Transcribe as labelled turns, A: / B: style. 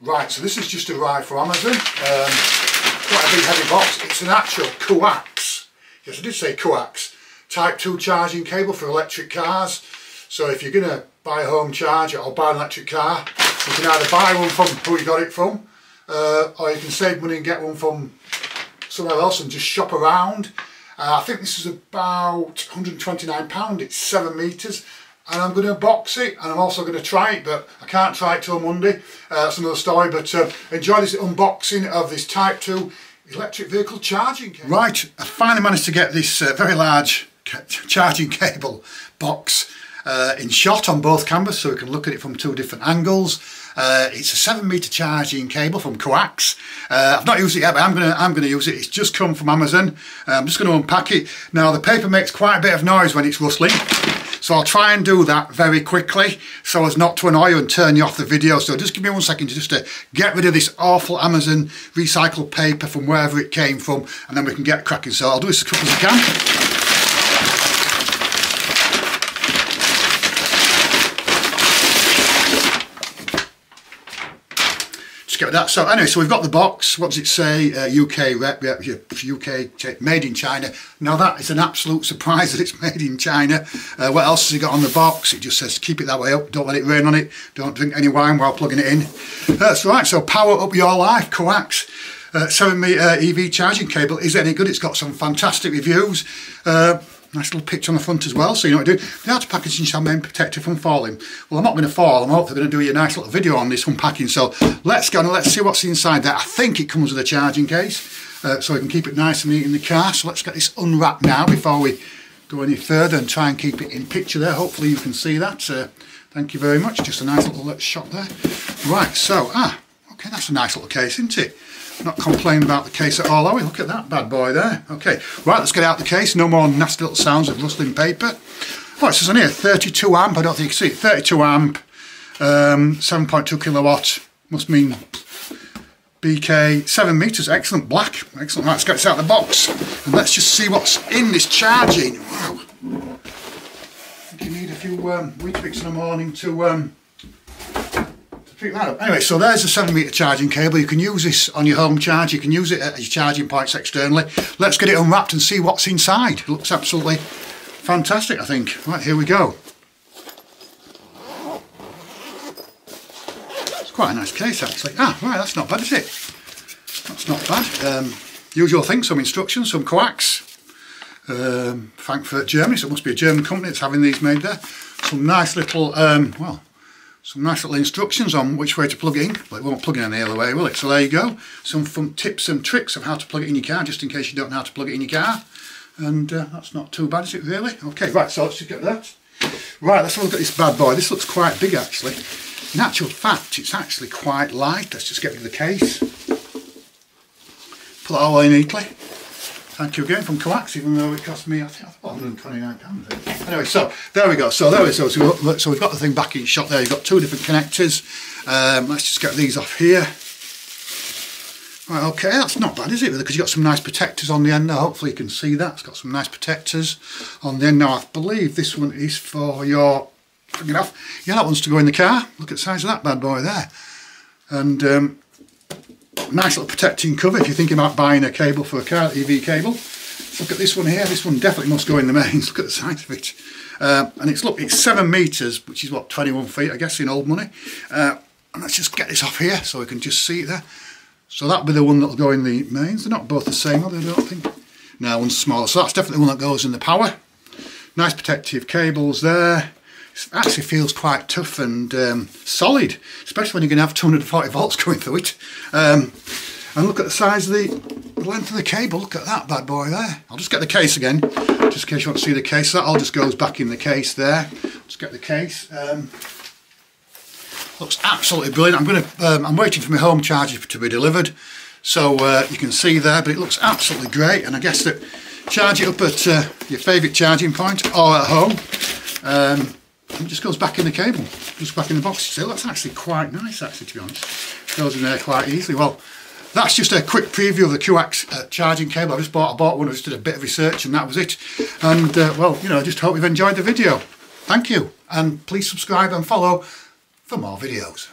A: Right, so this has just arrived from Amazon. Quite a big heavy box. It's an actual Kuax. Yes, I did say Kuax. Type 2 charging cable for electric cars. So if you're going to buy a home charger or buy an electric car, you can either buy one from who you got it from, or you can save money and get one from somewhere else and just shop around. I think this is about £129. It's 7 metres. And I'm going to box it, and I'm also going to try it, but I can't try it till Monday. That's another story, but enjoy this unboxing of this Type 2 electric vehicle charging cable. Right, I finally managed to get this very large charging cable box in shot on both cameras, so we can look at it from 2 different angles. It's a 7 metre charging cable from Kuax. I've not used it yet, but I'm going to use it. It's just come from Amazon. I'm just going to unpack it. Now the paper makes quite a bit of noise when it's rustling, so I'll try and do that very quickly so as not to annoy you and turn you off the video. So just give me 1 second just to get rid of this awful Amazon recycled paper from wherever it came from, and then we can get cracking. So I'll do this as quick as I can. Get that. So anyway, so we've got the box. What does it say? UK rep, UK made in China. Now that is an absolute surprise that it's made in China. What else has it got on the box? It just says keep it that way up, don't let it rain on it, don't drink any wine while plugging it in. That's right, so power up your life, Kuax. 7 metre EV charging cable. Is it any good? It's got some fantastic reviews. Nice little picture on the front as well, so you know what to do. The outer packaging shall remain protected from falling. Well, I'm not going to fall. I'm hopefully going to do you a nice little video on this unpacking. So let's go and let's see what's inside there. I think it comes with a charging case, so we can keep it nice and neat in the car. So let's get this unwrapped now before we go any further and try and keep it in picture there. Hopefully you can see that. Thank you very much. Just a nice little shot there. Right, so, okay, that's a nice little case, isn't it? Not complaining about the case at all, are we? Look at that bad boy there. Okay, right, let's get out the case. No more nasty little sounds of rustling paper. Oh, it says on here 32 amp. I don't think you can see it. 32 amp, 7.2 kilowatt. Must mean BK, 7 metres. Excellent, black. Excellent. Right, let's get this out of the box and let's just see what's in this charging. Wow. I think you need a few wheat picks in the morning to pick that up. Anyway, so there's a 7 metre charging cable. You can use this on your home charge. You can use it at your charging points externally. Let's get it unwrapped and see what's inside. It looks absolutely fantastic, I think. Right, here we go. It's quite a nice case, actually. Right, that's not bad, is it? That's not bad. Usual thing, some instructions, some Kuax. Frankfurt, Germany, so it must be a German company that's having these made there. Some nice little, some nice little instructions on which way to plug it in. Well, it won't plug in any other way, will it? So there you go. Some fun tips and tricks of how to plug it in your car, just in case you don't know how to plug it in your car. And that's not too bad, is it really? Okay, right, so let's just get that. Right, let's have a look at this bad boy. This looks quite big, actually. In actual fact, it's actually quite light. Let's just get rid of the case. Pull it all away neatly. Thank you again from Kuax, even though it cost me, I think, £129. Anyway, so there we go. So there we go. So we've got the thing back in shot there. You've got 2 different connectors. Let's just get these off here. Right, okay, that's not bad, is it? Because you've got some nice protectors on the end now. Hopefully you can see that. It's got some nice protectors on the end. Now, I believe this one is for your, bring it off. Yeah, that one's to go in the car. Look at the size of that bad boy there. And nice little protecting cover if you're thinking about buying a cable for a car, EV cable. Look at this one here. This one definitely must go in the mains. Look at the size of it. And it's 7 metres, which is what, 21 feet, I guess, in old money. And let's just get this off here so we can just see it there. So that'll be the one that'll go in the mains. They're not both the same, are they? I don't think. No, one's smaller. So that's definitely one that goes in the power. Nice protective cables there. It actually feels quite tough and solid, especially when you're going to have 240 volts going through it. And look at the size of the length of the cable. Look at that bad boy there. I'll just get the case again, just in case you want to see the case. That all just goes back in the case there. Let's get the case. Looks absolutely brilliant. I'm waiting for my home charger to be delivered, so you can see there. But it looks absolutely great, and I guess that charge it up at your favourite charging point or at home. It just goes back in the cable, just back in the box. So that's actually quite nice, actually, to be honest. It goes in there quite easily. Well, that's just a quick preview of the Kuax charging cable. I bought one. I just did a bit of research, and that was it. And well, you know, I just hope you've enjoyed the video. Thank you, and please subscribe and follow for more videos.